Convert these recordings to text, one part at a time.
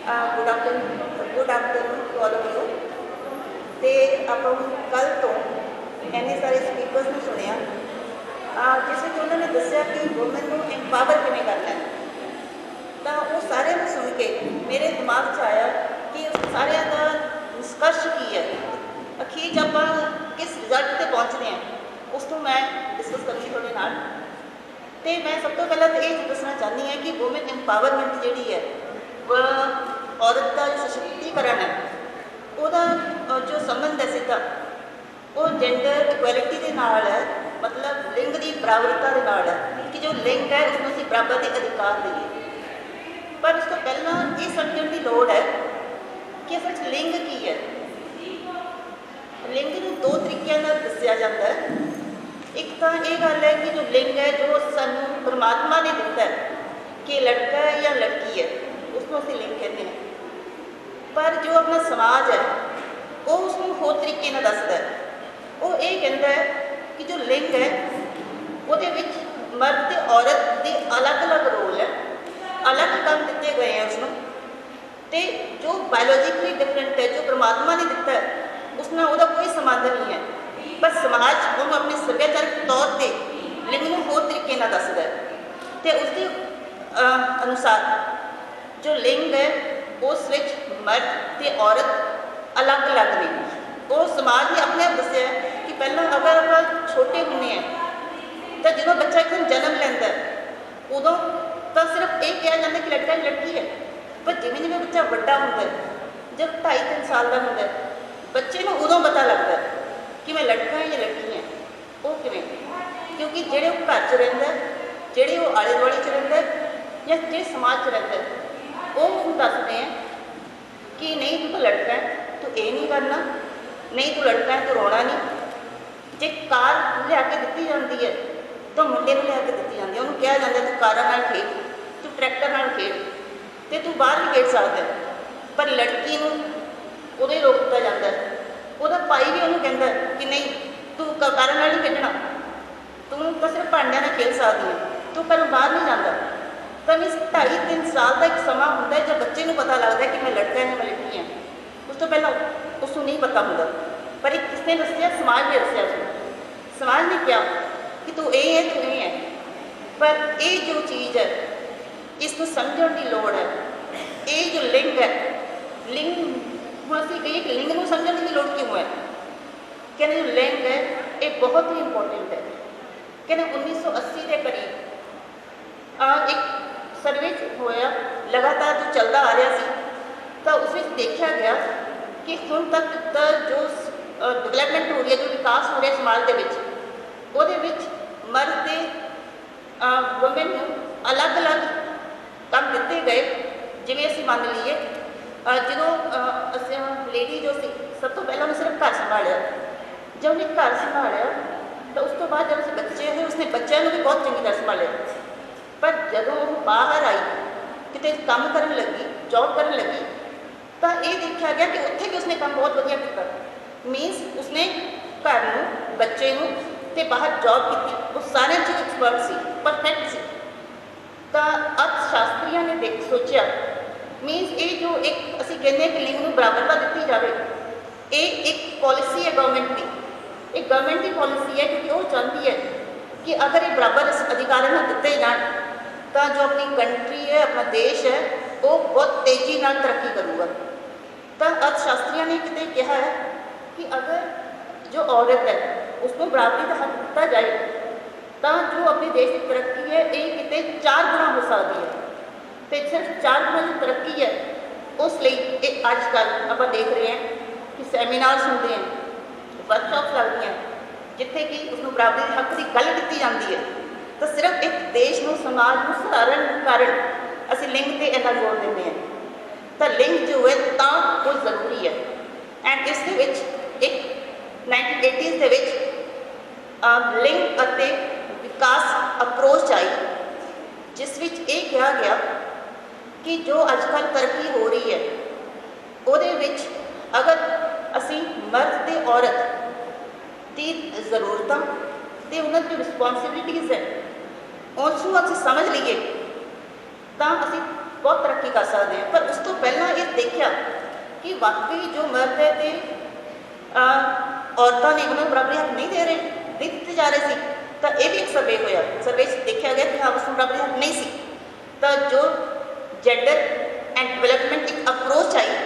Good afternoon to all of you. तो आप कल तो इन्ने सारे स्पीकर्स ने सुनिया जिस उन्होंने दसिया कि वुमेन को एम्पावर किमें करना है। तो वो सारे सुन के मेरे दिमाग च आया कि सारे का निष्कर्ष की है, अखीर च आप किस रिजल्ट पर पहुँचते हैं उसको मैं डिस्कस करूँगी थोड़े नाल। तो मैं सब तो पहले तो ये दसना चाहती हाँ कि वुमेन एम्पावरमेंट जी है औरत का जो सशक्तिकरण है वह जो संबंध है सीधा वो जेंडर इक्वैलिटी के नाल है, मतलब लिंग की बराबरता के नाल है कि जो लिंग है उसमें असीं बराबर के अधिकार देइए। पर उस तो पहला ये समझने की लोड़ है कि असल च लिंग की है। लिंग को दो तरीकों दसिया जाता है। एक तो ये गल है कि जो लिंग है जो सानू परमात्मा ने दिता है कि लड़का है या लड़की है उसको असीं लिंग कहते हैं। पर जो अपना समाज है वो उसको होर तरीके नाल दसदा है। वो ये कहता है कि जो लिंग है वो मर्द ते औरत के अलग अलग रोल है, अलग काम दिते गए हैं उसनों। तो जो बायोलॉजिकली डिफरेंट है जो परमात्मा ने दिता है उसमें उसका कोई संबंध नहीं है, पर समाज उन्होंने अपने सभ्याचारक तौर पर लिंग को होर तरीके नाल दसदा है। तो उसके अनुसार जो लिंग है उस मर्द ते औरत अलग अलग ने। वो समाज ने अपने आप दसिया कि पहला अगर आप छोटे होंगे हैं तो जो बच्चा एकदम जन्म लेंदा है उदों तो सिर्फ ये कहा जाता है कि लड़का लड़की है। पर जिमें जिमें बच्चा बड़ा होता है, जब 2.5-3 साल का होता है बच्चे को उदों पता लगता है कि मैं लड़का है या लड़की है। वो किमें क्योंकि जेड़े वो घर च रहिंदा है, जेड़े वो आले दुआले च रहिंदा है या जे समाज च रहिंदा है वो उसको दसते हैं कि नहीं तू तो लड़का है तो ये नहीं करना, नहीं तू लड़का है तो रोना नहीं। जे कार लिया के दी जाती है तो मुंडे को लिया के दी जाती है, उन्होंने कहा जाता है तू कारां नाल खेड, तू ट्रैक्टर नाल खेड, तो तू बाहर भी खेड सकता है। पर लड़की को उदों ही रोक दिता जाता है। वह भाई भी उन्होंने कहता है कि नहीं तू कारां नाल नहीं खेडना, तू तो सिर्फ भांडियां नाल खेल सकती है, तू पर बाहर नहीं जाता। तो मीनस 2.5-3 साल का एक समा होता है जब बच्चे को पता लगता है कि मैं लड़का है मैं लड़की हाँ। उस तो पहला उसको नहीं पता होंगे, पर एक किसने दसिया, समाज ने दसिया। समाज ने क्या कि तू ये है तू ये है। पर ये जो चीज़ है इसको समझने की लोड़ है। ये जो लिंग है, लिंग हम असीं कहिए कि लिंग को समझने की लोड़ क्यों है। कहने जो लिंग है ये बहुत ही इंपॉर्टेंट है। कहने 1980 के करीब एक सर्वे होया लगातार जो चलता आ रहा सी, तो उस देखा गया कि हुण तक जो डिवेलपमेंट हो रही है, जो विकास हो रहा समाज के मर्द के वुमेन को अलग अलग काम दिते गए। जिमें असीं मान लीए जो लेडी जो सी सब तो पहले उन्हें सिर्फ घर संभालिया, जब उन्हें घर संभालिया तो उस तो बाद जब उसे बच्चे हुए उसने बच्चों को भी बहुत चंगी तरह संभालिया। पर जदों वो बाहर आई किते काम करन लगी, जॉब करन लगी, तो ये देखा गया कि उत्थे भी उसने काम बहुत वधिया किया। मीनस उसने घर में बच्चे को ते बाहर जॉब की, वो सारे चीज़ एक्सपर्ट सी, परफेक्ट सी। तो अर्थशास्त्रियों ने देख सोचा मीनस ये जो एक असीं कहते हैं कि लिंग को बराबरता दी जाए, ये एक पॉलिसी है गवर्नमेंट की। एक गवर्नमेंट की पॉलिसी है क्योंकि वो चाहती है कि अगर ये बराबर अधिकार ना दिते जाए तो जो अपनी कंट्री है, अपना देश है, वो बहुत तेज़ी नाल तरक्की करूँगा। तो अर्थशास्त्रियों ने कितने कहा है कि अगर जो औरत है उसको बराबरी का हक दिता जाए तो जो अपने देश की तरक्की है ये कितने 4 गुना हो सकती है। तो सिर्फ 4 गुना जो तरक्की है उसलिए अजकल आप देख रहे हैं कि सैमीनार्स होंगे हैं, वर्कशॉप्स लगती हैं जिथे कि उसको बराबरी हक की गल की जाती है। तो सिर्फ एक देश को समाज को सुधारन कारण असीं लिंग पर इन्ना जोर देते हैं। तो लिंग जो है तो बहुत जरूरी है। एंड इस एक 1980s के लिंग अते विकास अप्रोच आई जिस विच ये कहा गया कि जो अजकल तरक्की हो रही है उहदे विच अगर असीं मर्द ते औरत की जरूरतां ते उन्हां दी रिस्पोंसिबिलिटीज़ है उसको असीं समझ लीए तो असीं बहुत तरक्की कर सकते हैं। पर उस तो पहला ये देखा कि वाकई जो मर्द है तो औरतों ने उन्होंने बराबरी हक नहीं दे रहे, नहीं दिते जा रहे थे। तो यह भी एक सर्वे होया, सर्वे देखा गया कि हाँ उसमें बराबरी हक नहीं सी। तो जो जेंडर एंड डिवेलपमेंट एक अप्रोच आई,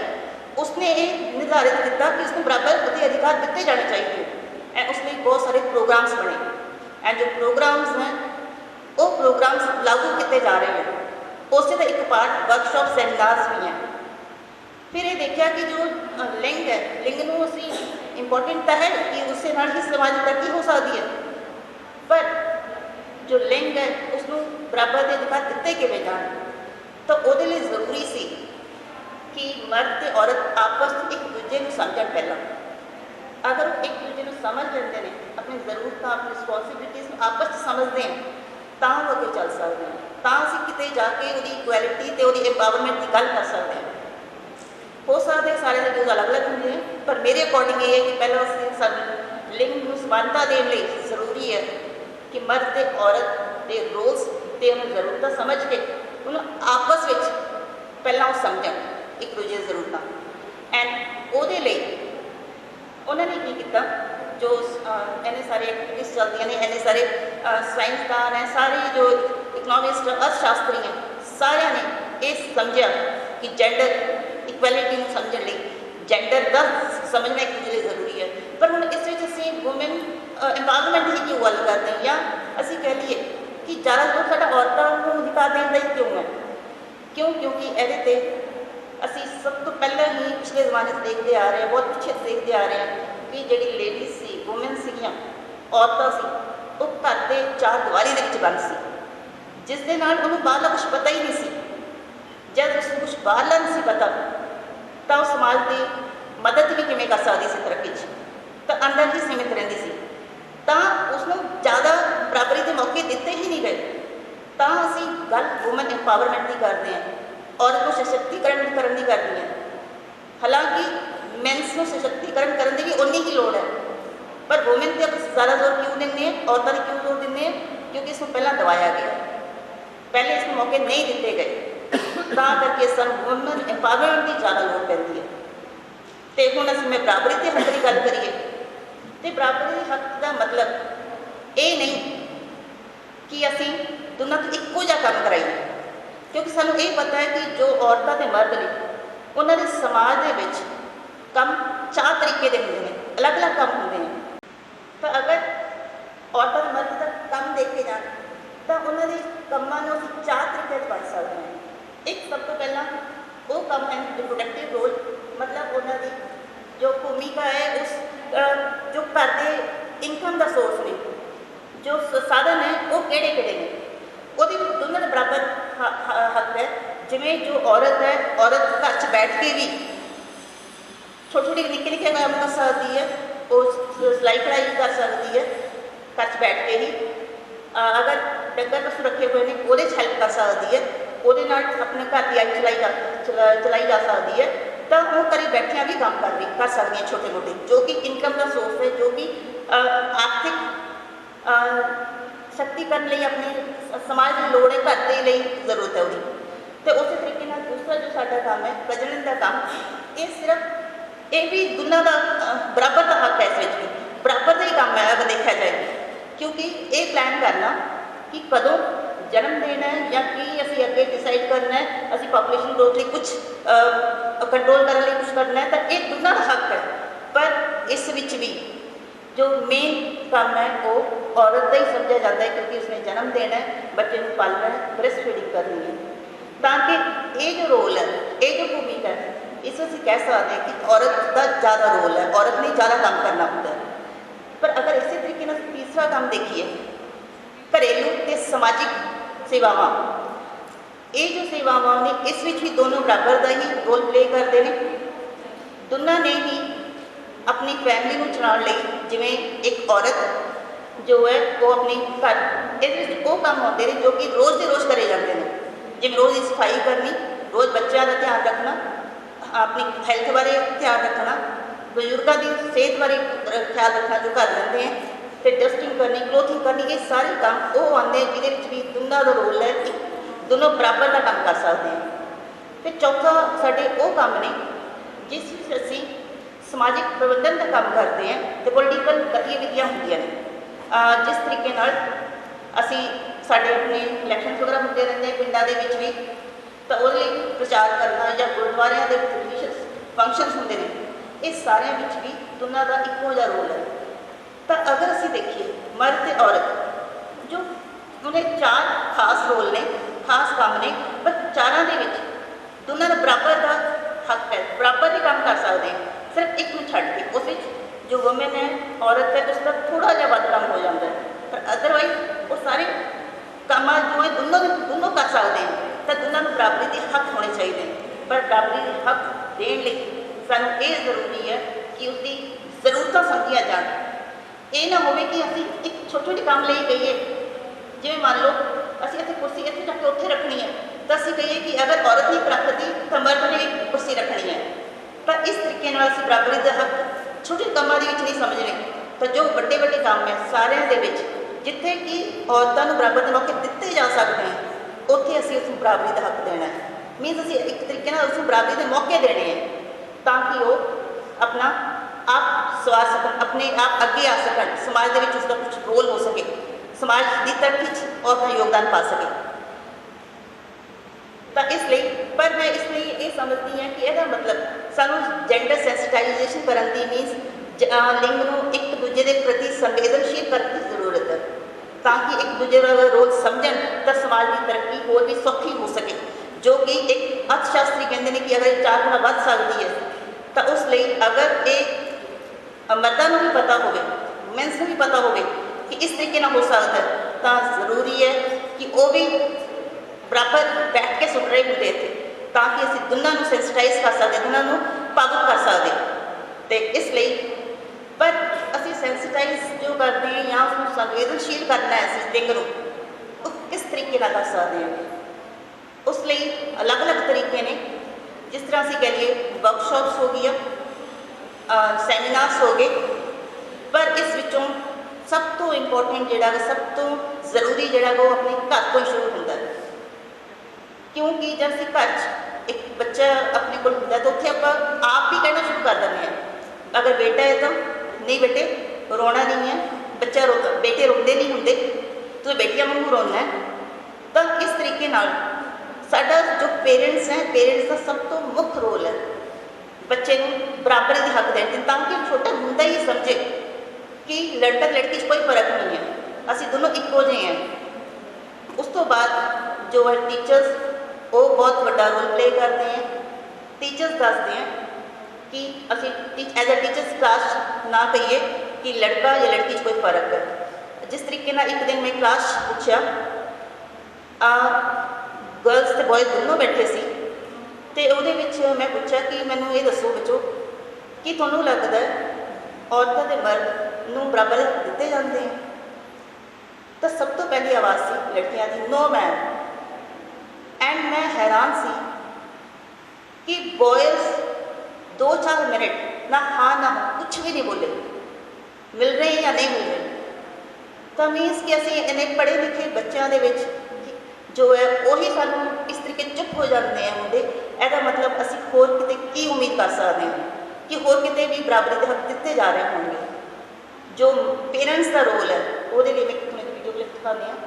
उसने ये निर्धारित किया कि उसको बराबर उसके अधिकार दिते जाने चाहिए। एंड उसमें बहुत सारे प्रोग्राम्स बने एंड जो प्रोग्राम्स हैं वो प्रोग्राम्स लागू किए जा रहे हैं। उससे तो एक पार्ट वर्कशॉप सैमीनार्स भी हैं। फिर ये देखा कि जो लिंग है, लिंग को असी इंपॉर्टेंट तो है कि उससे नाल ही समाज की तरक्की हो सकती है, पर जो लिंग है उसको बराबर के अधिकार दिते किवें जाण। तो वो लिए जरूरी सी कि मर्द और औरत आपस में एक दूजे को समझण। पहला अगर वो एक दूजे को समझ लेंगे हैं, अपनी ज़रूरत अपनी रिस्पॉन्सिबिलिटीज़ आपस में समझते हैं, तो वो अगे चल सकते हैं, तो असीं किते जाके वो इक्वैलिटी तो वो एम्पावरमेंट की गल कर सकते हैं। हो सकते सारे के व्यूज़ अलग अलग होंगे, पर मेरे अकॉर्डिंग ये है कि पहला असीं लिंग को समानता देने लिए जरूरी है कि मर्द ते औरत के रोल्स ते उन्हें ज़रूरत समझ के उन्हें आपस में पहला वो समझ एक दूजे की जरूरत। एंड वो उन्होंने की किया, जो इन्ने सारे एक्टिविटीज़ चलती हैं, इन्ने सारे साइंसदान हैं, सारे जो इकनॉमिस्ट अर्थशास्त्री हैं, सारे ने ये समझा कि जेंडर इक्वैलिटी को समझने लिए जेंडर का समझना एक दूसरे जरूरी है। पर हम इस असी वूमेन एम्पावरमेंट ही क्यों गल करते हैं, या असी कह लीए कि ज़्यादातर साडा औरतों को अधिकार देने का ही क्यों है, क्यों? क्योंकि ये असी सब तो पहले ही पिछले जमाने से देखते आ रहे हैं, बहुत पिछले देखते आ रहे हैं कि जी लेडीज़ सी वूमेन सिगियां औरतां सी वो घर के चार दीवारी के बंद सी, जिस दे नाल उन्होंने बाहरला कुछ पता ही नहीं सी। जब उसको कुछ बाहरला नहीं सी पता तो वो समाज की मदद भी किमें कर सकती सी तरक्की, तो अंदर ही सीमित रहिंदी सी, तो उसनों ज़्यादा बराबरी के मौके दिते ही नहीं गए। तो असी गल वूमन एम्पावरमेंट की करते हैं, औरत को सशक्तिकरण करने की करते हैं। हालांकि मैंस को सशक्तिकरण करने की भी उन्नी ही लोड़ है, पर वूमेन पर ज़्यादा जोर क्यों देंगे, औरतों ने क्यों जोर देंगे? क्योंकि इसको पहला दबाया गया, पहले इसको मौके नहीं दिते गए, तो करके सन वूमन एम्पावरमेंट की ज़्यादा लोड़ पैंती है। तो हुण असीं मैं बराबरी के हक की गल करिए, तो बराबरी के हक का मतलब ये नहीं कि असीं दोनों को इक्को जिहा काम कराइए, क्योंकि सानूं ये पता है कि जो औरतां ते मर्द ने उन्होंने समाज के विच काम चार तरीके के होंगे हैं, अलग अलग काम होंगे हैं। तो अगर औरतां ते मर्द का काम देखे जाए तो उन्होंने कामों को असीं चार तरीके से बन सकते हैं। एक सब तो पहला वो काम है रिप्रोडक्टिव रोल, मतलब उन्होंने जो भूमिका है उस जो घर के इनकम का सोर्स ने, जो साधन है वो किहड़े किहड़े ने, वो दोनों के बराबर हक है। जिमें जो औरत है, औरत घर च बैठ के भी छोटे छोटे निक्के निक्के काम कर सकती है, वो सिलाई कढ़ाई कर सकती है घर च बैठ के ही। अगर डंगर पशु रखे हुए हैं वो हेल्प कर सकती है, वो अपने घर की आई चलाई जा सकती है। तो वो घर बैठिया भी काम कर सकती हैं छोटे मोटे, जो कि इनकम का सोर्स है, जो कि आर्थिक शक्तिकरण लिए अपने समाज की लोड़ है, घर के लिए जरूरत है उसकी। तो उस तरीके नाल दूसरा जो साडा काम है प्रजनन का काम, ये सिर्फ ये भी दोनों का बराबर का हक है, इस भी बराबर का ही काम है अगर देखा जाए। क्योंकि ये प्लान करना कि कदों जन्म देना है या कि असी अगे डिसाइड करना है, असी पॉपूलेशन ग्रोथ लिए कुछ कंट्रोल करने लिए कुछ करना है, तो ये दोनों का हक है। पर इस विच भी जो मेन काम है वो औरत का ही समझा जाता है, क्योंकि उसने जन्म देना है, बच्चे को पालना है, ब्रेस्ट फीडिंग करनी है। ताकि ये जो रोल है, ये जो भूमिका है, इस असीं कह सकते हैं कि औरत का ज़्यादा रोल है, औरत ने ज़्यादा काम करना होता है। पर अगर इसी तरीके नाल तीसरा काम देखिए, घरेलू ते समाजिक सेवावां, ये जो सेवावां ने इस विच भी दोनों बराबर का ही रोल प्ले करते हैं। दोनों ने ही अपनी फैमिली को चलाने लिए, जिमें एक औरत जो है वो अपनी घर इस वो काम होते हैं जो कि रोज़ के रोज़ करे जाते हैं, जिमें रोज़ की सफाई करनी, रोज़ बच्चों का ध्यान रखना, अपनी हैल्थ बारे ध्यान रखना, बजुर्गों की सेहत बारे ख्याल रखना जो घर रहते हैं, फिर डस्टिंग करनी, क्लोथिंग करनी, ये सारे काम वो आते हैं जिन्हें भी दोनों का रोल है कि दोनों बराबर का काम कर सकते हैं। फिर चौथा साढ़े वो काम ने जिस विच असी समाजिक प्रबंधन का काम करते हैं तो पोलीटिकल गतिविधियां होंदियां ने जिस तरीके नाल असी साढ़े अपने इलैक्शन वगैरह होते रहते हैं पिंडों के विच भी तो वो प्रचार करना या गुरुद्वारियां दे विच फंक्शनस होंदे ने इस सारे विच भी दोनों का इक्को जिहा रोल है। तो अगर असी देखिए मर्द ते औरत जो उन्हें चार खास रोल ने खास काम ने पर चारों के विच दोनों का बराबर का हक है बराबर ही काम कर सकते हैं सिर्फ एक में छड़ के उस विच जो वुमेन है औरत है उसका थोड़ा जहा वध काम हो जाता है पर अदरवाइज वो सारे काम जो है दोनों कर सकते हैं तो दोनों को बराबरी के हक होने चाहिए पर बराबरी के हक देने लिए सानू ये जरूरी है कि उसकी जरूरत समझिया जाए। ये ना हो कि असी एक छोटे छोटे काम ले गईए जिवें मान लो असी इतने कुर्सी इतने जाके उत्थे रखनी है तो असी कहिए कि अगर औरत नहीं रखती तो मर्द ने भी कुर्सी रखनी है पर इस तरीके नाल असी बराबरी का हक छोटे कामों के नहीं समझने तो जो बड़े बड़े काम है सारे जिथे कि औरतों को बराबर के मौके दिते जा सकते हैं उत्थे असी उसको बराबरी का हक देना है मीनस असी एक तरीके नाल उसको बराबरी के मौके देने हैं ताकि वो अपना आप सवार सकन अपने आप अगे आ सकन समाज के उसका कुछ रोल हो सके समाज की तरक्की और अपना योगदान पा सके। तो इसलिए पर मैं इसलिए ये समझती हैं कि यह मतलब सानू जेंडर सेंसिटाइजेशन करने की मीनस लिंग को एक दूजे के प्रति संवेदनशील करने की जरूरत है ताकि एक दूजे का रोल समझन तो समाज की तरक्की होर भी सौखी हो सके जो कि एक अर्थशास्त्री कहते हैं कि अगर 4 गुना बढ़ सकती है तो उस लिए अगर एक मर्दों को भी पता हो वुमेन्स को भी पता हो कि इस तरीके ना हो सकता है तो जरूरी है कि वो भी बराबर बैठ के सुन रहे होंगे थे ताकि असी दोनों को सेंसिटाइज कर सकते दोनों को पागल कर सकते तो इसलिए पर असी सेंसिटाइज जो करते हैं या उसको संवेदनशील करना है असी लिंग को किस तरीके ना कर सकते हैं उस लिए अलग अलग तरीके ने जिस तरह असी कह लिए वर्कशॉप्स हो गई सैमीनार्स हो गए पर इस विचों सब तो इंपोर्टेंट जोड़ा सब तो जरूरी जोड़ा वो अपने घर को शुरू होता है क्योंकि जब असी घर एक बच्चा अपने को होंगे तो उत्थे आप भी कहना शुरू कर देंगे हैं अगर बेटा है तो नहीं बेटे रोना नहीं है बच्चा बेटे रोंदे नहीं होंगे तो बेटियां वांगू रोना है तो इस तरीके नाल साडा जो पेरेंट्स हैं पेरेंट्स का सब तो मुख्य रोल है बच्चे को बराबरी के हक देने ताकि छोटा होंदा ही समझे कि लड़का लड़की कोई फर्क नहीं है असी दोनों इक्को जे हैं। उस तो बाद जो है टीचर्स वो बहुत बड़ा रोल प्ले करते हैं टीचर्स दसते हैं कि असी एज अ टीचर्स क्लास ना कहिए कि लड़का या लड़की कोई फर्क है जिस तरीके ना एक दिन मैं क्लास पूछा गर्ल्स तो बॉयज़ दोनों बैठे सी तो वो मैं पूछा कि मैनू ये दसो बच्चों कि तुहानू लगता है औरतों के मर्द नू बराबर दिते जाते हैं तो सब तो पहली आवाज़ सी लड़कियां की नो मैम एंड मैं हैरान सी कि बॉयज़ 2-4 मिनट ना हाँ ना कुछ भी नहीं बोले मिल रहे हैं या नहीं मिल रहे तो मीनस कि असी इन्ने पढ़े लिखे बच्चों के जो है वही सानू इस तरीके चुप हो जाते हैं मुंडे एदा मतलब असी होर किते की उम्मीद कर सकते हैं कि होर किते भी बराबरी के हक दिते जा रहे होंगे जो पेरेंट्स का रोल है वो मैं थोड़ी वीडियो क्लिप दिखाने हैं।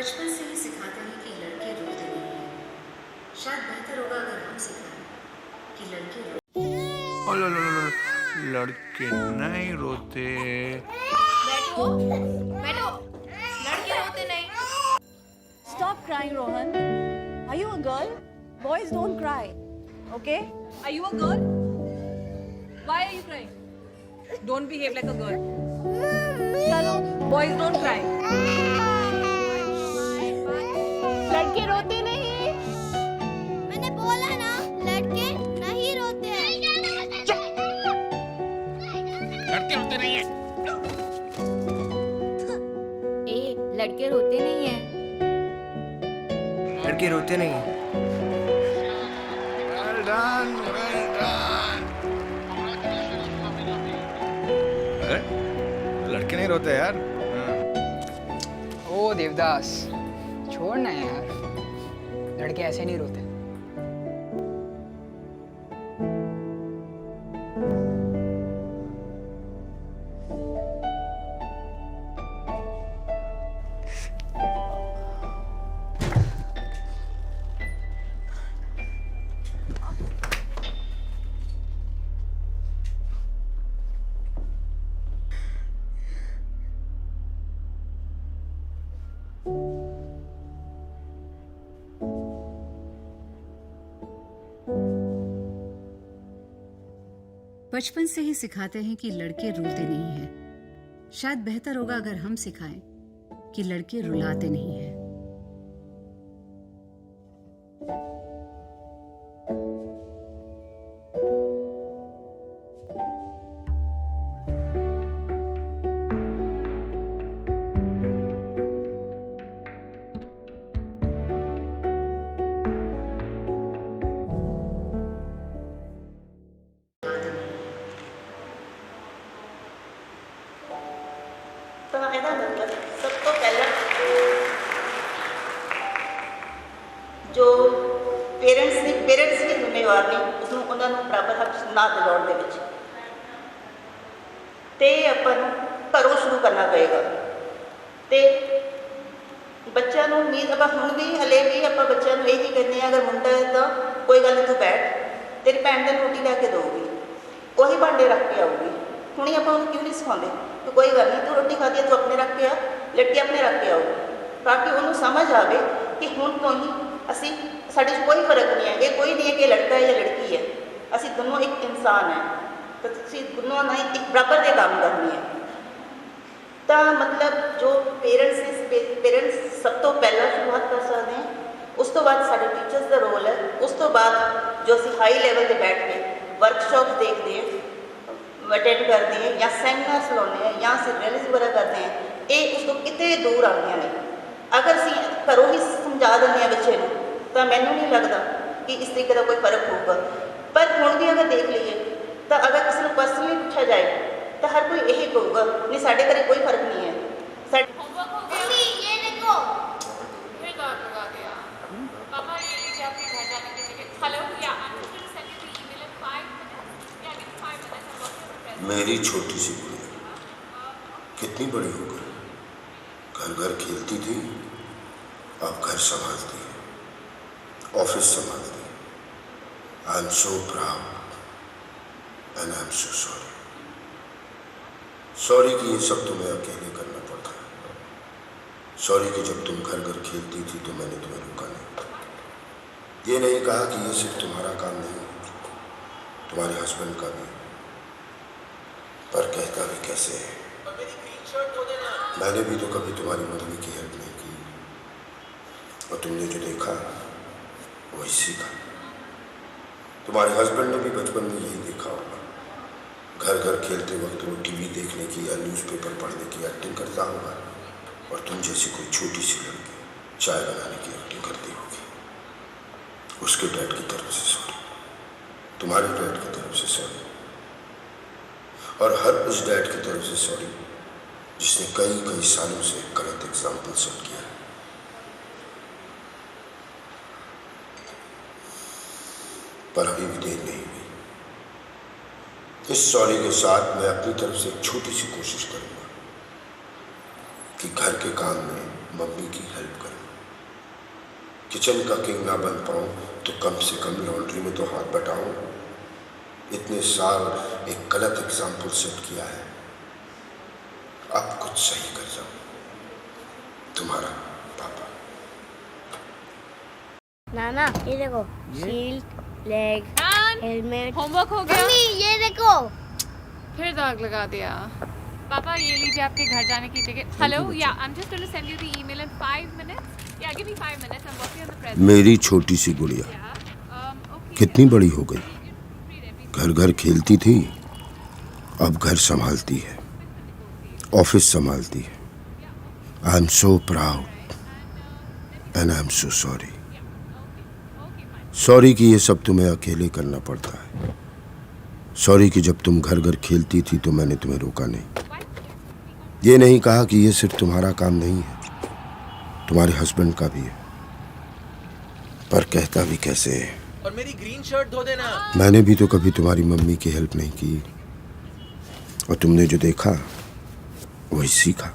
बचपन से ही सिखाते हैं कि लड़के रोते नहीं हैं। शायद बेहतर होगा अगर हम सिखाएं कि लड़के ओ लो लो लो लो, लड़के नहीं रोते। बैठो बैठो, लड़के रोते नहीं। Stop crying, Rohan. Are you a girl? Boys don't cry. Okay? Are you a girl? Why are you crying? Don't behave like a girl. चलो, Boys don't cry. लड़के रोते नहीं। मैंने बोला ना, लड़के नहीं रोते हैं। लड़के रोते नहीं है। ए, लड़के रोते नहीं हैं। लड़के रोते नहीं हैं। Well done, well done. अरे, लड़के नहीं रोते यार। ओ देवदास, छोड़ ना यार, लड़के ऐसे नहीं रोते। बचपन से ही सिखाते हैं कि लड़के रोते नहीं हैं। शायद बेहतर होगा अगर हम सिखाएं कि लड़के रुलाते नहीं हैं। ਤਾਂ ਇਹਦਾ ਮਤਲਬ ਸਭ ਤੋਂ ਪਹਿਲਾਂ ਜੋ ਪੇਰੈਂਟਸ ਦੀ ਜ਼ਿੰਮੇਵਾਰ ਨੇ ਉਸਨੂੰ ਉਹਨਾਂ ਨੂੰ ਬਰਾਬਰ ਹੱਕ ਨਾ ਦਿਲਾਉਣ ਦੇ ਵਿੱਚ ਤੇ ਆਪਾਂ ਨੂੰ ਘਰੋਂ ਸ਼ੁਰੂ ਕਰਨਾ ਪਏਗਾ ਤੇ ਬੱਚਿਆਂ ਨੂੰ ਉਮੀਦ ਆਪਾਂ ਹੁਣ ਵੀ ਹਲੇ ਵੀ ਆਪਾਂ ਬੱਚਿਆਂ ਨੂੰ ਇਹੀ ਕਹਿੰਦੇ ਆ ਅਗਰ ਮੁੰਡਾ ਹੈ ਤਾਂ ਕੋਈ ਗੱਲ ਨਹੀਂ ਤੂੰ ਬੈਠ ਤੇਰੀ ਭੈਣ ਤੈਨੂੰ ਰੋਟੀ ਲੈ ਕੇ ਦੇਊਗੀ ਉਹੀ ਭਾਂਡੇ ਰੱਖ ਕੇ ਆਊਗੀ ਹੁਣੀ ਆਪਾਂ ਉਹਨੂੰ ਕਿਉਂ ਨਹੀਂ ਸਿਖਾਉਂਦੇ ਕਿ ਕੋਈ ਗੱਲ ਨਹੀਂ ਤੂੰ ਰੋਟੀ ਖਾਦੀ ਹੈ ਤੂੰ ਆਪਣੇ ਰੱਖ ਕੇ ਆ ਲੜਕੀ ਆਪਣੇ ਰੱਖ ਕੇ ਆਊਗੀ ਤਾਂ ਕਿ ਉਹਨੂੰ ਸਮਝ ਆਵੇ ਕਿ ਹੁਣ ਤੋਂ ਹੀ ਅਸੀਂ ਸਾਡੇ 'ਚ ਕੋਈ ਫਰਕ ਨਹੀਂ ਹੈ ਇਹ ਕੋਈ ਨਹੀਂ ਹੈ ਕਿ ਲੜਕਾ ਹੈ ਜਾਂ ਲੜਕੀ ਹੈ ਅਸੀਂ ਦੋਨੋਂ ਇੱਕ ਇਨਸਾਨ ਹੈ ਤਾਂ ਤੁਸੀਂ ਦੋਨੋਂ ਨਾਲ ਇੱਕ ਬਰਾਬਰ ਦੇ ਕੰਮ ਕਰਨੀ ਹੈ ਤਾਂ ਮਤਲਬ ਜੋ ਪੇਰੈਂਟਸ ਸਭ ਤੋਂ ਪਹਿਲਾਂ ਸ਼ੁਰੂਆਤ ਕਰ ਸਕਦੇ ਹੈ ਉਸ ਤੋਂ ਬਾਅਦ ਸਾਡੇ ਟੀਚਰਸ ਦਾ ਰੋਲ ਹੈ ਉਸ ਤੋਂ ਬਾਅਦ ਜੋ ਅਸੀਂ ਹਾਈ ਲੈਵਲ 'ਤੇ ਬੈਠ ਕੇ ਵਰਕਸ਼ਾਪ ਦੇਖਦੇ ਹਾਂ ਅਟੈਂਡ ਕਰਦੇ ਹਾਂ ਜਾਂ ਸੈਮੀਨਾਰਸ ਲਾਉਂਦੇ ਹਾਂ ਜਾਂ ਅਸੀਂ ਰੈਲੀਜ਼ ਵਗੈਰਾ ਕਰਦੇ ਹਾਂ ਇਹ ਉਸ ਤੋਂ ਕਿਤੇ ਦੂਰ ਆਉਂਦੀਆਂ ਨੇ ਅਗਰ ਅਸੀਂ ਘਰੋਂ ਹੀ ਸਮਝਾ ਦਿੰਦੇ ਹਾਂ ਬੱਚੇ ਨੂੰ ਤਾਂ ਮੈਨੂੰ ਨਹੀਂ ਲੱਗਦਾ ਕਿ ਇਸ ਤਰੀਕੇ ਦਾ ਕੋਈ ਫਰਕ ਹੋਊਗਾ ਪਰ ਹੁਣ ਵੀ ਅਗਰ ਦੇਖ ਲਈਏ ਤਾਂ ਅਗਰ ਕਿਸੇ ਨੂੰ ਪਰਸਨਲੀ ਪੁੱਛਿਆ ਜਾਏ ਤਾਂ ਹਰ ਕੋਈ ਇਹੀ ਕਹੂਗਾ ਨਹੀਂ ਸਾਡੇ ਘਰੇ ਕੋਈ ਫਰਕ ਨਹੀਂ ਹੈ ਸਾਡੇ मम्मी, ये देखो। ये गाना लगा दिया पापा ये लीजिए आपके घर जाने के टिकट हेलो या I'm just going to send you the email in 5 minutes yeah give me 5 minutes I'm working on the मेरी छोटी सी गुड़िया कितनी बड़ी हो गई घर घर खेलती थी अब घर संभालती है ऑफिस संभालती है I am so proud and I am so sorry कि ये सब तुम्हें अकेले करना पड़ता है सॉरी कि जब तुम घर घर खेलती थी तो मैंने तुम्हें रोका नहीं ये नहीं कहा कि ये सिर्फ तुम्हारा काम नहीं तुम्हारे हस्बैंड का भी पर कहता भी कैसे है मैंने भी तो कभी तुम्हारी मम्मी की हेल्प नहीं की और तुमने जो देखा वही सीखा तुम्हारे हस्बैंड ने भी बचपन में यही देखा होगा घर घर खेलते वक्त वो टीवी देखने की या न्यूज़पेपर पढ़ने की एक्टिंग करता होगा और तुम जैसी कोई छोटी सी लड़की चाय बनाने की एक्टिंग करती होगी उसके डैड की तरफ से सॉरी तुम्हारे डैड की तरफ से सॉरी और हर उस डैड की तरफ से सॉरी जिसने कई कई सालों से गलत एग्जाम्पल सेट किया है पर अभी भी देर नहीं हुई इस सॉरी के साथ मैं अपनी तरफ से एक छोटी सी कोशिश करूंगा कि घर के काम में मम्मी की हेल्प करूं किचन का किंग ना बन पाऊं तो कम से कम लॉन्ड्री में तो हाथ बटाऊं। इतने साल एक गलत एग्जाम्पल सेट किया है, अब कुछ सही कर जाऊं। तुम्हारा पापा। नाना ये देखो, shield, leg, And helmet. Homework हो गया? मम्मी ये देखो। फिर दाग लगा दिया। पापा ये लीजिए आपके घर जाने की ticket. Hello, yeah I am just going to send you the email in 5 minutes. Yeah give me 5 minutes, I am working on the present. मेरी छोटी सी गुड़िया कितनी बड़ी हो गई। घर घर खेलती थी, अब घर संभालती है, ऑफिस संभालती है। I am so proud and I am so sorry. Sorry कि ये सब तुम्हें अकेले करना पड़ता है। सॉरी कि जब तुम घर घर खेलती थी तो मैंने तुम्हें रोका नहीं। ये नहीं कहा कि ये सिर्फ तुम्हारा काम नहीं है, तुम्हारे हस्बैंड का भी है। पर कहता भी कैसे है। और मेरी ग्रीन शर्ट धो देना। मैंने भी तो कभी तुम्हारी मम्मी की हेल्प नहीं की, और तुमने जो देखा वही सीखा।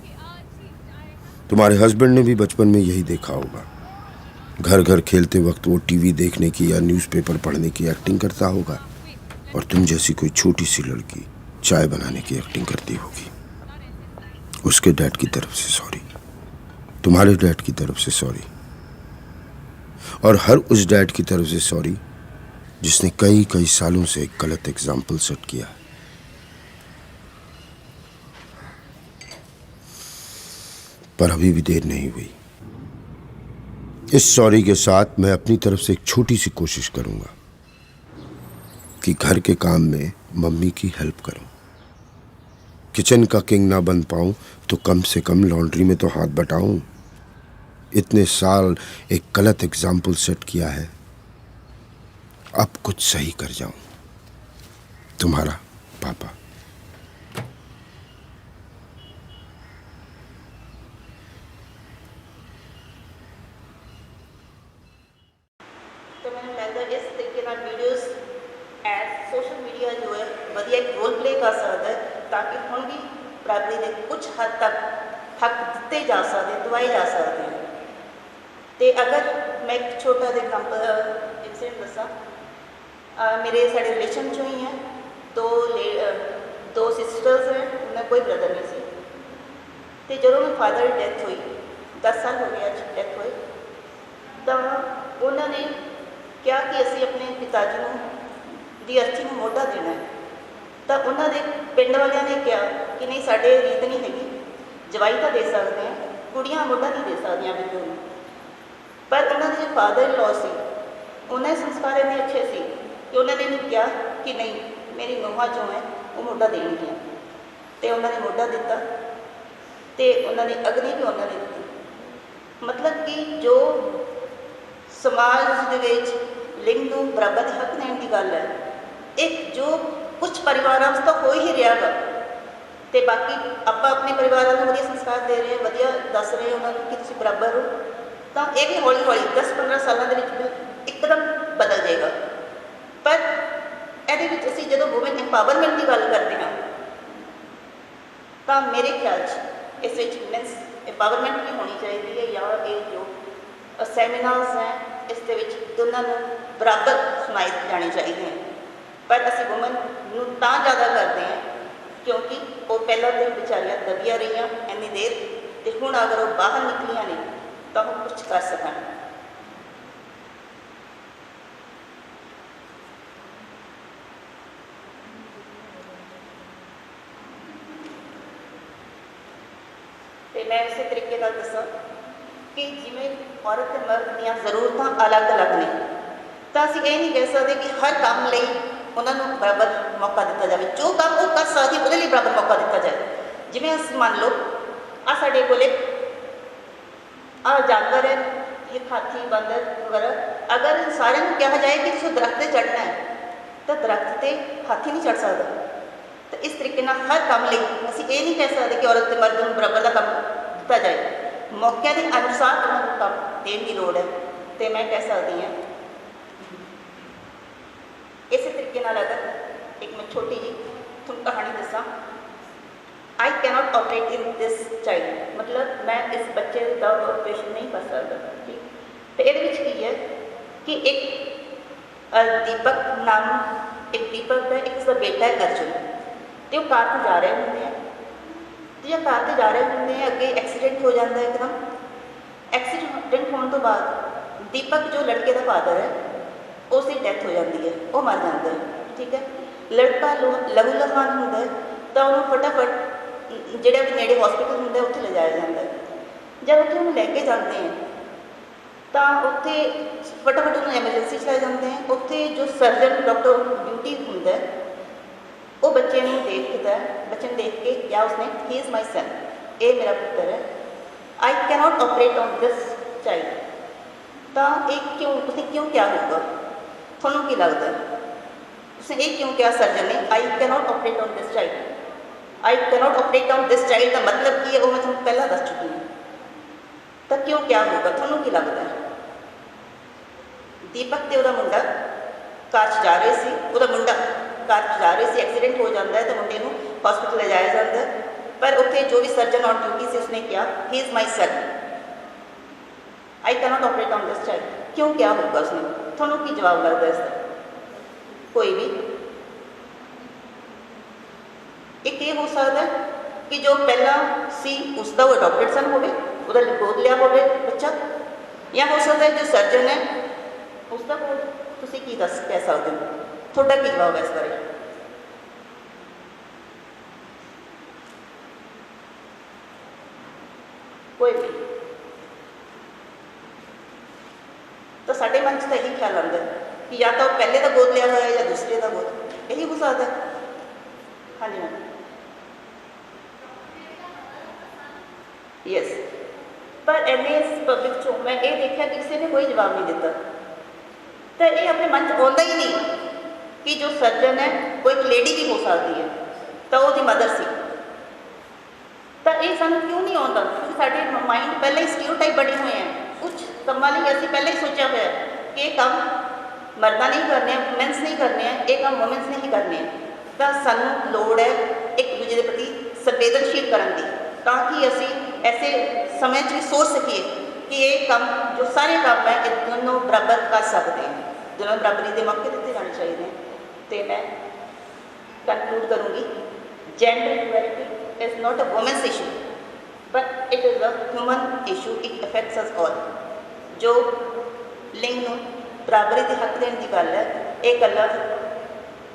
तुम्हारे हस्बैंड ने भी बचपन में यही देखा होगा। घर घर खेलते वक्त वो टीवी देखने की या न्यूज़पेपर पढ़ने की एक्टिंग करता होगा, और तुम जैसी कोई छोटी सी लड़की चाय बनाने की एक्टिंग करती होगी। उसके डैड की तरफ से सॉरी, तुम्हारे डैड की तरफ से सॉरी, और हर उस डैड की तरफ से सॉरी जिसने कई कई सालों से एक गलत एग्जाम्पल सेट किया। पर अभी भी देर नहीं हुई। इस सॉरी के साथ मैं अपनी तरफ से एक छोटी सी कोशिश करूंगा कि घर के काम में मम्मी की हेल्प करूं। किचन का किंग ना बन पाऊं तो कम से कम लॉन्ड्री में तो हाथ बटाऊं। इतने साल एक गलत एग्जाम्पल सेट किया है, अब कुछ सही कर जाऊं। तुम्हारा पापा। तो मैंने लगता इस तरीके ਨਾਲ ਵੀਡੀਓਜ਼ ਐਡ ਸੋਸ਼ਲ ਮੀਡੀਆ ਜੋ ਹੈ ਵਧੀਆ ਇੱਕ ਰੋਲ ਪਲੇ ਕਰ ਸਕਦਾ ਹੈ, ਤਾਂ ਕਿ ਹੁਣ ਵੀ ਬਰਾਬਰੀ ਦੇ ਕੁਝ ਹੱਦ ਤੱਕ ਹੱਕ ਦਿੱਤੇ ਜਾ ਸਕਦੇ, ਦਵਾਏ ਜਾ ਸਕਦੇ ਹਨ। ਤੇ ਅਗਰ ਮੈਂ ਇੱਕ ਛੋਟਾ ਜਿਹਾ ਐਗਜ਼ਾਮਪਲ ਇੰਸੀਡੈਂਟ ਦੱਸਾਂ, ਮੇਰੇ ਸਾਡੇ ਰਿਲੇਸ਼ਨ 'ਚੋਂ ਹੀ ਹੈ, ਦੋ ਸਿਸਟਰਸ ਹੈ, ਉਹਨਾਂ ਕੋਈ ਬ੍ਰਦਰ ਨਹੀਂ ਸੀ। ਤੇ ਜਦੋਂ ਮੇਰੇ ਫਾਦਰ ਦੀ ਡੈਥ ਹੋਈ, 10 ਸਾਲ ਹੋ ਗਏ ਅੱਜ ਡੈਥ ਹੋਈ, ਤਾਂ ਉਹਨਾਂ ਨੇ ਕਿਹਾ ਕਿ ਅਸੀਂ ਆਪਣੇ ਪਿਤਾ ਜੀ ਨੂੰ ਦੀ ਅਰਥੀ ਨੂੰ ਮੋਢਾ ਦੇਣਾ ਹੈ। ਤਾਂ ਉਹਨਾਂ ਦੇ ਪਿੰਡ ਵਾਲਿਆਂ ਨੇ ਕਿਹਾ ਕਿ ਨਹੀਂ, ਸਾਡੇ ਰੀਤ ਨਹੀਂ ਹੈਗੀ, ਜਵਾਈ ਤਾਂ ਦੇ ਸਕਦੇ ਹਾਂ, ਕੁੜੀਆਂ ਮੋਢਾ ਨਹੀਂ ਦੇ ਸਕਦੀਆਂ ਬਿਲਕੁਲ ਨੂੰ। ਪਰ ਉਹਨਾਂ ਦੇ ਜੋ ਫਾਦਰ ਇਨ ਲॉ ਸੀ, ਉਹਨਾਂ ਦੇ ਸੰਸਕਾਰ ਇੰਨੇ ਅੱਛੇ ਸੀ ਕਿ ਉਹਨਾਂ ਨੇ ਇਹਨੂੰ ਕਿਹਾ ਕਿ ਨਹੀਂ, ਮੇਰੀ ਨੂੰਹਾਂ ਜੋ ਹੈ ਉਹ ਮੋਢਾ ਦੇਣਗੀਆਂ। ਅਤੇ ਉਹਨਾਂ ਨੇ ਮੋਢਾ ਦਿੱਤਾ, ਅਤੇ ਉਹਨਾਂ ਨੇ ਅਗਨੀ ਵੀ ਉਹਨਾਂ ਨੇ ਦਿੱਤੀ। ਮਤਲਬ ਕਿ ਜੋ ਸਮਾਜ ਦੇ ਵਿੱਚ ਲਿੰਗ ਨੂੰ ਬਰਾਬਰ ਦੇ ਹੱਕ ਦੇਣ ਦੀ ਗੱਲ ਹੈ, ਇੱਕ ਜੋ ਕੁਝ ਪਰਿਵਾਰਾਂ ਵਿੱਚ ਤਾਂ ਹੋ ਹੀ ਰਿਹਾ ਗਾ, ਅਤੇ ਬਾਕੀ ਆਪਾਂ ਆਪਣੇ ਪਰਿਵਾਰਾਂ ਨੂੰ ਵਧੀਆ ਸੰਸਕਾਰ ਦੇ ਰਹੇ, ਵਧੀਆ ਦੱਸ ਰਹੇ ਉਹਨਾਂ ਨੂੰ ਕਿ ਤੁਸੀਂ ਬਰਾਬਰ ਹੋ, ਤਾਂ ਇਹ ਵੀ ਹੌਲੀ ਹੌਲੀ 10-15 ਸਾਲਾਂ ਦੇ ਵਿੱਚ ਇੱਕਦਮ ਬਦਲ ਜਾਏਗਾ। ਪਰ ਇਹਦੇ ਵਿੱਚ ਅਸੀਂ ਜਦੋਂ ਵੂਮਨ ਐਮਪਾਵਰਮੈਂਟ ਦੀ ਗੱਲ ਕਰਦੇ ਹਾਂ, ਤਾਂ ਮੇਰੇ ਖਿਆਲ 'ਚ ਇਸ ਵਿੱਚ ਵੂਮਨਸ ਐਮਪਾਵਰਮੈਂਟ ਵੀ ਹੋਣੀ ਚਾਹੀਦੀ ਹੈ, ਜਾਂ ਇਹ ਜੋ ਸੈਮੀਨਾਰਸ ਹੈ ਇਸ ਦੇ ਵਿੱਚ ਦੋਨਾਂ ਨੂੰ ਬਰਾਬਰ ਸੁਣਾਏ ਜਾਣੇ ਚਾਹੀਦੇ ਹਨ। ਪਰ ਅਸੀਂ ਵੂਮਨ ਨੂੰ ਤਾਂ ਜ਼ਿਆਦਾ ਕਰਦੇ ਹਾਂ ਕਿਉਂਕਿ ਉਹ ਪਹਿਲਾਂ ਤੋਂ ਵਿਚਾਰੀਆਂ ਦਬੀਆਂ ਰਹੀਆਂ ਇੰਨੀ ਦੇਰ, ਅਤੇ ਹੁਣ ਅਗਰ ਉਹ ਬਾਹਰ ਨਿਕਲੀਆਂ ਨੇ ਤਾਂ ਉਹ ਕੁਛ ਕਰ ਸਕਣ। ਅਤੇ ਮੈਂ ਇਸੇ ਤਰੀਕੇ ਨਾਲ ਦੱਸਾਂ ਕਿ ਜਿਵੇਂ ਔਰਤ ਅਤੇ ਮਰਦ ਦੀਆਂ ਜ਼ਰੂਰਤਾਂ ਅਲੱਗ-ਅਲੱਗ ਨੇ, ਤਾਂ ਅਸੀਂ ਇਹ ਨਹੀਂ ਕਹਿ ਸਕਦੇ ਕਿ ਹਰ ਕੰਮ ਲਈ ਉਹਨਾਂ ਨੂੰ ਬਰਾਬਰ ਮੌਕਾ ਦਿੱਤਾ ਜਾਵੇ। ਜੋ ਕੰਮ ਉਹ ਕਰ ਸਕਦੀ ਉਹਦੇ ਲਈ ਬਰਾਬਰ ਮੌਕਾ ਦਿੱਤਾ ਜਾਏ। ਜਿਵੇਂ ਅਸੀਂ ਮੰਨ ਲਓ ਆਹ ਸਾਡੇ ਕੋਲੇ ਆਹ ਜਾਨਵਰ ਹੈ, ਇਹ ਹਾਥੀ, ਬਾਂਦਰ ਵਗੈਰਾ, ਅਗਰ ਸਾਰਿਆਂ ਨੂੰ ਕਿਹਾ ਜਾਏ ਕਿ ਤੁਸੀਂ ਦਰੱਖਤ 'ਤੇ ਚੜ੍ਹਨਾ ਹੈ, ਤਾਂ ਦਰੱਖਤ 'ਤੇ ਹਾਥੀ ਨਹੀਂ ਚੜ੍ਹ ਸਕਦਾ। ਤਾਂ ਇਸ ਤਰੀਕੇ ਨਾਲ ਹਰ ਕੰਮ ਲਈ ਅਸੀਂ ਇਹ ਨਹੀਂ ਕਹਿ ਸਕਦੇ ਕਿ ਔਰਤ ਅਤੇ ਮਰਦ ਨੂੰ ਬਰਾਬਰ ਦਾ ਕੰਮ ਦਿੱਤਾ ਜਾਏ। ਮੌਕਿਆਂ ਦੇ ਅਨੁਸਾਰ ਉਹਨਾਂ ਨੂੰ ਕੰਮ ਦੇਣ ਦੀ ਲੋੜ ਹੈ। ਅਤੇ ਮੈਂ ਕਹਿ ਸਕਦੀ ਹਾਂ ਇਸੇ ਤਰੀਕੇ ਨਾਲ, ਅਗਰ ਇੱਕ ਮੈਂ ਛੋਟੀ ਜਿਹੀ ਤੁਹਾਨੂੰ ਕਹਾਣੀ ਦੱਸਾਂ, I cannot operate in this child, ਮਤਲਬ ਮੈਂ ਇਸ ਬੱਚੇ ਦਾ ਆਪਰੇਸ਼ਨ ਨਹੀਂ ਕਰ ਸਕਦਾ, ਠੀਕ। ਤੇ ਇਹਦੇ ਵਿੱਚ ਕੀ ਹੈ ਕਿ ਇੱਕ ਦੀਪਕ ਨਾਮ ਇੱਕ ਦੀਪਕ ਹੈ, ਇੱਕ ਉਸਦਾ ਬੇਟਾ ਹੈ ਅਰਜੁਨ, ਤੇ ਉਹ ਕਾਰ 'ਤੇ ਜਾ ਰਹੇ ਹੁੰਦੇ ਆ। ਤੇ ਜਾਂ ਕਾਰ 'ਤੇ ਜਾ ਰਹੇ ਹੁੰਦੇ ਆ, ਅੱਗੇ ਐਕਸੀਡੈਂਟ ਹੋ ਜਾਂਦਾ ਇੱਕਦਮ। ਐਕਸੀਡੈਂਟ ਹੋਣ ਤੋਂ ਬਾਅਦ ਦੀਪਕ ਜੋ ਲੜਕੇ ਦਾ ਫਾਦਰ ਹੈ ਉਸ ਦੀ ਡੈਥ ਹੋ ਜਾਂਦੀ ਹੈ, ਉਹ ਮਰ ਜਾਂਦਾ ਹੈ। ਠੀਕ ਹੈ, ਲੜਕਾ ਲਹੂ ਲਹਾਨ ਹੁੰਦਾ ਹੈ ਤਾਂ ਉਹਨੂੰ ਫਟਾਫਟ ਜਿਹੜਾ ਵੀ ਨੇੜੇ ਹਸਪੀਟਲ ਹੁੰਦਾ ਉੱਥੇ ਲਿਜਾਇਆ ਜਾਂਦਾ ਹੈ। ਜਦ ਉੱਥੇ ਉਹਨੂੰ ਲੈ ਕੇ ਜਾਂਦੇ ਹੈ ਤਾਂ ਉੱਥੇ ਫਟਾਫਟ ਉਹਨੂੰ ਐਮਰਜੈਂਸੀ 'ਚ ਲੈ ਜਾਂਦੇ ਹੈ। ਉੱਥੇ ਜੋ ਸਰਜਨ ਡਾਕਟਰ ਡਿਊਟੀ ਹੁੰਦਾ ਹੈ ਉਹ ਬੱਚੇ ਨੂੰ ਦੇਖਦਾ ਹੈ, ਬੱਚੇ ਨੂੰ ਦੇਖ ਕੇ ਕਿਹਾ ਉਸਨੇ ਹੀ ਇਜ਼ ਮਾਈ ਸਨ, ਇਹ ਮੇਰਾ ਪੁੱਤਰ ਹੈ, I cannot operate on this child. ਤਾਂ ਇਹ ਕਿਉਂ ਕਿਹਾ ਹੋਊਗਾ, ਤੁਹਾਨੂੰ ਕੀ ਲੱਗਦਾ? ਉਸਨੇ ਇਹ ਕਿਉਂ ਕਿਹਾ ਸਰਜਨ ਨੇ I cannot operate on this child? I cannot operate on this child ਦਾ ਮਤਲਬ ਕੀ ਹੈ ਉਹ ਮੈਂ ਤੁਹਾਨੂੰ ਪਹਿਲਾਂ ਦੱਸ ਚੁੱਕੀ ਹਾਂ। ਤਾਂ ਕਿਉਂ ਕਿਹਾ ਹੋਊਗਾ, ਤੁਹਾਨੂੰ ਕੀ ਲੱਗਦਾ? ਦੀਪਕ ਤੇ ਉਹਦਾ ਮੁੰਡਾ ਕਾਰ 'ਚ ਜਾ ਰਹੇ ਸੀ, ਉਹਦਾ ਮੁੰਡਾ ਕਾਰ 'ਚ ਜਾ ਰਹੇ ਸੀ, ਐਕਸੀਡੈਂਟ ਹੋ ਜਾਂਦਾ ਹੈ ਤਾਂ ਮੁੰਡੇ ਨੂੰ ਹਸਪੀਟਲ ਲਿਜਾਇਆ ਜਾਂਦਾ ਹੈ। ਪਰ ਉੱਥੇ ਜੋ ਵੀ ਸਰਜਨ ਔਨ ਡਿਊਟੀ ਸੀ ਉਸਨੇ ਕਿਹਾ he is my son, I cannot operate on this child. ਕਿਉਂ ਕਿਹਾ ਹੋਊਗਾ ਉਸਨੇ? ਤੁਹਾਨੂੰ ਕੀ ਜਵਾਬ ਲੱਗਦਾ ਇਸ ਦਾ? ਕੋਈ ਵੀ ਇੱਕ ਇਹ ਹੋ ਸਕਦਾ ਕਿ ਜੋ ਪਹਿਲਾਂ ਸੀ ਉਸਦਾ ਉਹ ਅਡਾਪਟਡ ਸਨ ਹੋਵੇ, ਉਹਦਾ ਗੋਦ ਲਿਆ ਹੋਵੇ ਬੱਚਾ, ਜਾਂ ਹੋ ਸਕਦਾ ਜੋ ਸਰਜਨ ਹੈ ਉਸਦਾ ਕੋਲ। ਤੁਸੀਂ ਕੀ ਕਹਿ ਸਕਦੇ ਹੋ? ਤੁਹਾਡਾ ਕੀ ਜਵਾਬ ਹੈ ਇਸ ਬਾਰੇ? ਕੋਈ ਵੀ ਤਾਂ ਸਾਡੇ ਮਨ 'ਚ ਤਾਂ ਇਹੀ ਖਿਆਲ ਆਉਂਦਾ ਕਿ ਜਾਂ ਤਾਂ ਉਹ ਪਹਿਲੇ ਦਾ ਗੋਦ ਲਿਆ ਹੋਇਆ ਜਾਂ ਦੂਸਰੇ ਦਾ ਗੋਦ, ਇਹੀ ਹੋ ਸਕਦਾ। ਹਾਂਜੀ ਮੈਮ, ਯੈਸ। ਪਰ ਐਨੇ ਪਬਲਿਕ 'ਚੋਂ ਮੈਂ ਇਹ ਦੇਖਿਆ ਕਿ ਕਿਸੇ ਨੇ ਕੋਈ ਜਵਾਬ ਨਹੀਂ ਦਿੱਤਾ। ਤਾਂ ਇਹ ਆਪਣੇ ਮਨ 'ਚ ਆਉਂਦਾ ਹੀ ਨਹੀਂ ਕਿ ਜੋ ਸਰਜਨ ਹੈ ਉਹ ਇੱਕ ਲੇਡੀ ਵੀ ਹੋ ਸਕਦੀ ਹੈ, ਤਾਂ ਉਹਦੀ ਮਦਰ ਸੀ। ਤਾਂ ਇਹ ਸਾਨੂੰ ਕਿਉਂ ਨਹੀਂ ਆਉਂਦਾ? ਕਿਉਂਕਿ ਸਾਡੇ ਮਾਈਂਡ ਪਹਿਲਾਂ ਹੀ ਸਟੀਰੀਓਟਾਈਪ ਬਣੇ ਹੋਏ ਹੈ। ਕੁਝ ਕੰਮਾਂ ਲਈ ਅਸੀਂ ਪਹਿਲਾਂ ਹੀ ਸੋਚਿਆ ਹੋਇਆ ਕਿ ਇਹ ਕੰਮ ਮਰਦਾਂ ਨਹੀਂ ਕਰਨੇ, ਵੂਮੈਨਸ ਨਹੀਂ ਕਰਨੇ ਆ, ਇਹ ਕੰਮ ਵੂਮੈਨਸ ਨਹੀਂ ਕਰਨੇ ਆ। ਤਾਂ ਸਾਨੂੰ ਲੋੜ ਹੈ ਇੱਕ ਦੂਜੇ ਦੇ ਪ੍ਰਤੀ ਸੰਵੇਦਨਸ਼ੀਲ ਕਰਨ ਦੀ, ਤਾਂ ਕਿ ਅਸੀਂ ਐਸੇ ਸਮੇਂ 'ਚ ਵੀ ਸੋਚ ਸਕੀਏ ਕਿ ਇਹ ਕੰਮ ਜੋ ਸਾਰੇ ਕੰਮ ਹੈ ਇਹ ਦੋਨੋਂ ਬਰਾਬਰ ਕਰ ਸਕਦੇ ਹਾਂ, ਦੋਨੋਂ ਬਰਾਬਰੀ ਦੇ ਮੌਕੇ ਦਿੱਤੇ ਜਾਣੇ ਚਾਹੀਦੇ ਹਨ। ਅਤੇ ਮੈਂ ਕਨਕਲੂਡ ਕਰੂੰਗੀ, gender equality is not a woman's issue but it is a human issue, it affects us all. ਜੋ ਲਿੰਗ ਨੂੰ ਬਰਾਬਰੀ ਦੇ ਹੱਕ ਦੇਣ ਦੀ ਗੱਲ ਹੈ, ਇਹ ਇਕੱਲਾ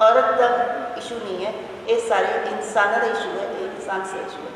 ਔਰਤ ਦਾ ਇਸ਼ੂ ਨਹੀਂ ਹੈ, ਇਹ ਸਾਰੇ ਇਨਸਾਨਾਂ ਦਾ ਇਸ਼ੂ ਹੈ, ਇਹ ਇਨਸਾਨ ਦਾ ਇਸ਼ੂ ਹੈ।